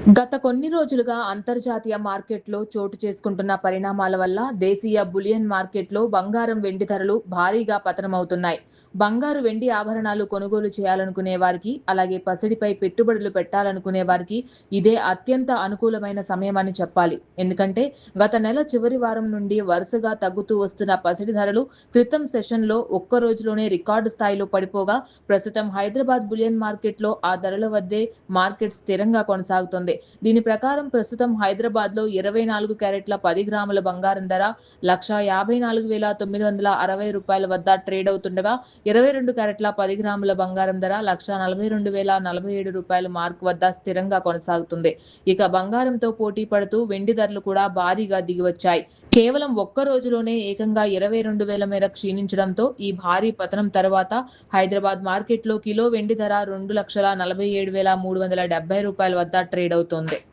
గత కొన్ని రోజులుగా అంతర్జాతీయ మార్కెట్లో చోటు చేసుకుంటున్న పరిణామాల వల్ల దేశీయ బులియన్ మార్కెట్లో బంగారం, వెండి ధరలు భారీగా పతనమవుతున్నాయి. బంగారు, వెండి ఆభరణాలు కొనుగోలు చేయాలనుకునే వారికి, అలాగే పసిడిపై పెట్టుబడులు పెట్టాలనుకునే వారికి ఇదే అత్యంత అనుకూలమైన సమయమని చెప్పాలి. ఎందుకంటే గత నెల చివరి వారం నుండి వరుసగా తగ్గుతూ వస్తున్న పసిడి ధరలు క్రితం సెషన్లో ఒక్క రోజులోనే రికార్డు స్థాయిలో పడిపోగా, ప్రస్తుతం హైదరాబాద్ బులియన్ మార్కెట్లో ఆ ధరల వద్దే మార్కెట్ స్థిరంగా కొనసాగుతోంది. దీని ప్రకారం ప్రస్తుతం హైదరాబాద్‌లో 24 క్యారెట్ల 10 గ్రాముల బంగారం ధర రూ. 1,54,960 వద్ద ట్రేడ్ అవుతుండగా, 22 క్యారెట్ల 10 గ్రాముల బంగారం ధర రూ. 1,42,047 మార్క్ వద్ద స్థిరంగా కొనసాగుతుంది. ఇక బంగారంతో పోటీ పడుతూ వెండి ధరలు కూడా భారీగా దిగివచ్చాయి. కేవలం ఒక్క రోజులోనే ఏకంగా 22,000 మేర క్షీణించడంతో ఈ భారీ పతనం తర్వాత హైదరాబాద్ మార్కెట్‌లో కిలో వెండి ధర రూ. 2,47,370 వద్ద ట్రేడ్ అవుతోంది.